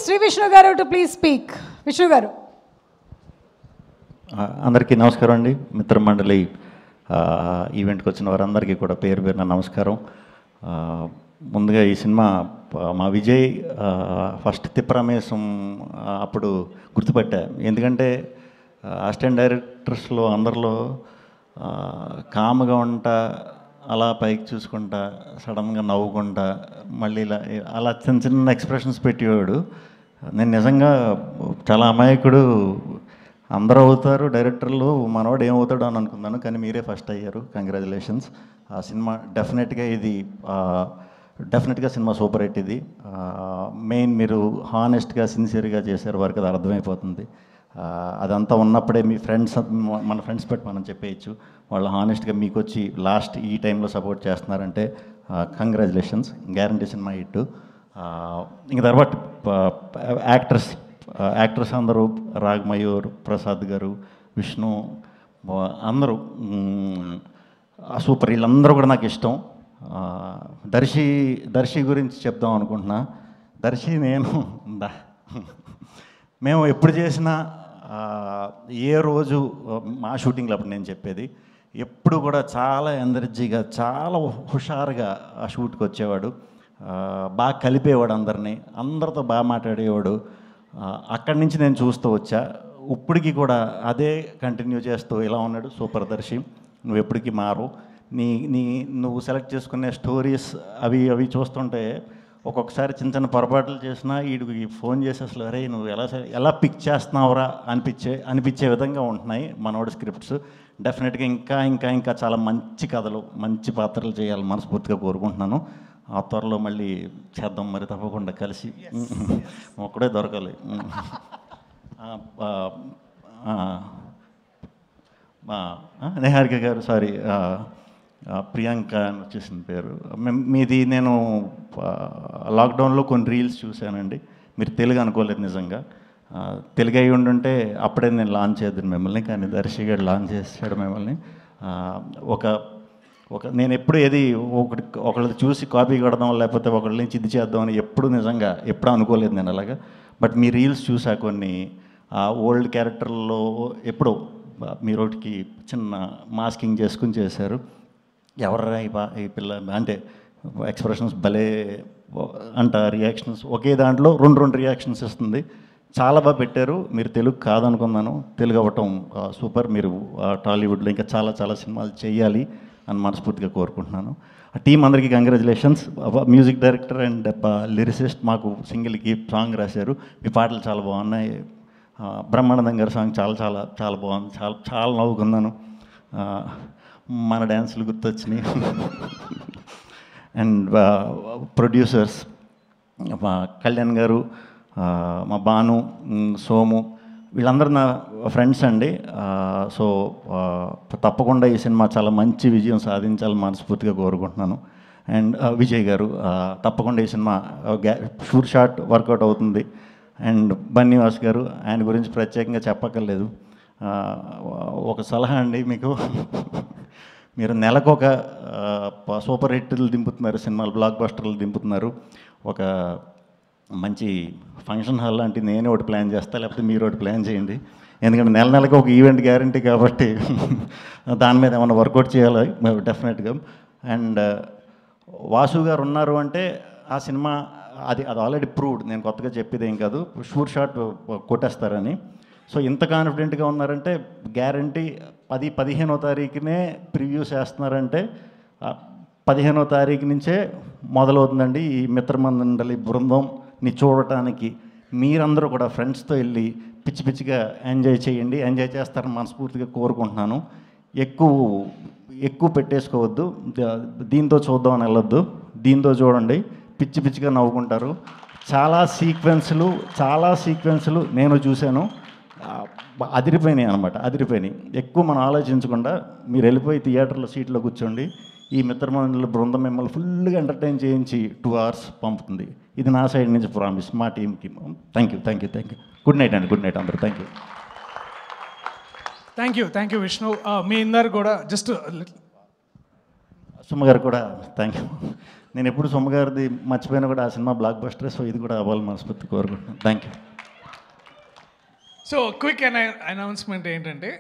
శ్రీ విష్ణు గారు to please speak. Vishnu గారు. అందరికీ నమస్కారం అండి. మిత్రమండలి ఈవెంట్కి వచ్చిన వారందరికీ కూడా పేరు పేరున నమస్కారం. ముందుగా ఈ సినిమా మా విజయ్ ఫస్ట్ తిప్పరమేశం అప్పుడు గుర్తుపట్టా. ఎందుకంటే అసిస్టెంట్ డైరెక్టర్స్లో అందరిలో కామ్గా ఉంటా, అలా పైకి చూసుకుంటా, సడన్గా నవ్వుకుంటా, మళ్ళీ ఇలా అలా చిన్న చిన్న ఎక్స్ప్రెషన్స్ పెట్టేవాడు. నేను నిజంగా చాలా అమాయకుడు, అందరూ అవుతారు డైరెక్టర్లు, మనవాడు ఏమవుతాడు అని అనుకున్నాను. కానీ మీరే ఫస్ట్ అయ్యారు. కంగ్రాచులేషన్స్. ఆ సినిమా డెఫినెట్గా సినిమా సూపర్ హిట్. ఇది మెయిన్ మీరు హానెస్ట్గా సిన్సియర్గా చేశారు, వారికి అది అర్థమైపోతుంది. అదంతా ఉన్నప్పుడే మీ ఫ్రెండ్స్, మన ఫ్రెండ్స్ పెట్టి మనం చెప్పేయచ్చు, వాళ్ళు హానెస్ట్గా మీకు వచ్చి లాస్ట్ ఈ టైంలో సపోర్ట్ చేస్తున్నారంటే కంగ్రాచులేషన్స్. Guarantee cinema hit. ఇంక తర్వాత యాక్టర్స్ అందరూ రాగ్మయూర్, ప్రసాద్ గారు, విష్ణు, అందరూ సూపర్. వీళ్ళందరూ కూడా నాకు ఇష్టం. దర్శి గురించి చెప్దాం అనుకుంటున్నా. మేము ఎప్పుడు చేసినా ఏ రోజు మా షూటింగ్లో అప్పుడు నేను చెప్పేది, ఎప్పుడు కూడా చాలా ఎనర్జీగా, చాలా హుషారుగా ఆ షూట్కి వచ్చేవాడు. బాగా కలిపేవాడు అందరినీ, అందరితో బాగా మాట్లాడేవాడు. అక్కడి నుంచి నేను చూస్తూ వచ్చా. ఇప్పటికీ కూడా అదే కంటిన్యూ చేస్తూ ఇలా ఉన్నాడు. సూపర్ దర్శి, నువ్వు ఎప్పటికీ మారు. నువ్వు సెలెక్ట్ చేసుకునే స్టోరీస్ అవి చూస్తుంటే ఒక్కొక్కసారి చిన్న చిన్న పొరపాట్లు చేసినా వీడికి ఫోన్ చేసి అసలు అరే నువ్వు ఎలా పిక్ చేస్తున్నావురా అనిపించే విధంగా ఉంటున్నాయి మనోడి స్క్రిప్ట్స్. డెఫినెట్గా ఇంకా చాలా మంచి కథలు, మంచి పాత్రలు చేయాలని మనస్ఫూర్తిగా కోరుకుంటున్నాను. ఆ త్వరలో మళ్ళీ చేద్దాం మరి, తప్పకుండా కలిసి. ఒక్కడే దొరకాలి. నిహారిక గారు, సారీ ప్రియాంక అని వచ్చేసిన పేరు మీది. నేను లాక్డౌన్లో కొన్ని రీల్స్ చూశానండి. మీరు తెలుగు అనుకోలేదు నిజంగా. తెలుగు అయి ఉండుంటే అప్పుడే నేను లాంచ్ చేద్దాను మిమ్మల్ని, కానీ దర్శి గారు లాంచ్ చేసాడు మిమ్మల్ని. నేను ఎప్పుడు ఏది ఒకళ్ళది చూసి కాపీ కొడదాం, లేకపోతే ఒకళ్ళ నుంచి ఇది చేద్దామని ఎప్పుడు అనుకోలేదు నేను అలాగా. బట్ మీ రీల్స్ చూసా కొన్ని ఓల్డ్ క్యారెక్టర్లో ఎప్పుడో మీరోటికి చిన్న మాస్కింగ్ చేసుకుని చేశారు. ఎవర్రా ఈ పిల్ల అంటే ఎక్స్ప్రెషన్స్ భలే అంట, రియాక్షన్స్ ఒకే దాంట్లో రెండు రియాక్షన్స్ ఇస్తుంది. చాలా బాగా పెట్టారు. మీరు తెలుగు కాదనుకున్నాను, తెలుగు అవ్వటం సూపర్. మీరు టాలీవుడ్లో ఇంకా చాలా సినిమాలు చేయాలి అని మనస్ఫూర్తిగా కోరుకుంటున్నాను. ఆ టీం అందరికీ congratulations. Music director and lyricist మాకు సింగిల్కి సాంగ్ రాశారు. మీ పాటలు చాలా బాగున్నాయి. బ్రహ్మానందం గారి సాంగ్ చాలా బాగుంది. చాలా నవ్వుకున్నాను. మన డ్యాన్సులు గుర్తొచ్చినాయి. అండ్ ప్రొడ్యూసర్స్ మా కళ్యాణ్ గారు, మా భాను, సోము, వీళ్ళందరూ నా ఫ్రెండ్స్ అండి. సో తప్పకుండా ఈ సినిమా చాలా మంచి విజయం సాధించాలని మనస్ఫూర్తిగా కోరుకుంటున్నాను. అండ్ విజయ్ గారు, తప్పకుండా ఈ సినిమా షూర్ షాట్ వర్కౌట్ అవుతుంది. అండ్ బన్నీవాస్ గారు, ఆయన గురించి ప్రత్యేకంగా చెప్పక్కర్లేదు. ఒక సలహా అండి మీకు, మీరు నెలకొక సూపర్ హిట్లు దింపుతున్నారు, సినిమాలు బ్లాక్ బస్టర్లు దింపుతున్నారు. ఒక మంచి ఫంక్షన్ హాల్ లాంటి నేనే ఒకటి ప్లాన్ చేస్తా, లేకపోతే మీరు ఒకటి ప్లాన్ చేయండి. ఎందుకంటే నెలకి ఒక ఈవెంట్ గ్యారంటీ కాబట్టి దాని మీద ఏమైనా వర్కౌట్ చేయాలి డెఫినెట్గా. అండ్ వాసు గారు ఉన్నారు అంటే ఆ సినిమా అది ఆల్రెడీ ప్రూవ్డ్. నేను కొత్తగా చెప్పేది ఏం కాదు, షూర్ షాట్ కొట్టేస్తారని. సో ఇంత కాన్ఫిడెంట్గా ఉన్నారంటే గ్యారంటీ 15వ తారీఖునే ప్రివ్యూస్ వేస్తున్నారంటే 15వ తారీఖు నుంచే మొదలవుతుందండి ఈ మిత్రమండలి బృందంని చూడటానికి. మీరందరూ కూడా ఫ్రెండ్స్తో వెళ్ళి పిచ్చిగా ఎంజాయ్ చేయండి. ఎంజాయ్ చేస్తారని మనస్ఫూర్తిగా కోరుకుంటున్నాను. ఎక్కువ పెట్టేసుకోవద్దు. దీంతో చూద్దామని వెళ్ళొద్దు, దీంతో చూడండి, పిచ్చిగా నవ్వుకుంటారు. చాలా సీక్వెన్సులు నేను చూశాను, అదిరిపోయినాయి అనమాట. ఎక్కువ మనం ఆలోచించకుండా మీరు వెళ్ళిపోయి థియేటర్లో సీట్లో కూర్చోండి. ఈ మిత్రమండలి బృందం మిమ్మల్ని ఫుల్గా ఎంటర్టైన్ చేయించి 2 hours పంపుతుంది. ఇది నా సైడ్ నుంచి ప్రామిస్ మా టీంకి. Thank you. గుడ్ నైట్ అండి. గుడ్ నైట్ అందరూ. Thank you Vishnu. మీ అందరు కూడా జస్ట్ సుమ గారు కూడా థ్యాంక్ యూ. నేను ఎప్పుడు సొమ్ము గారిది మర్చిపోయినా కూడా ఆ సినిమా బ్లాక్ బస్టర్, సో ఇది కూడా అవ్వాలి మనస్ఫూర్తి కోరుకుంటున్నాను. Thank you. So quick announcement ఏంటంటే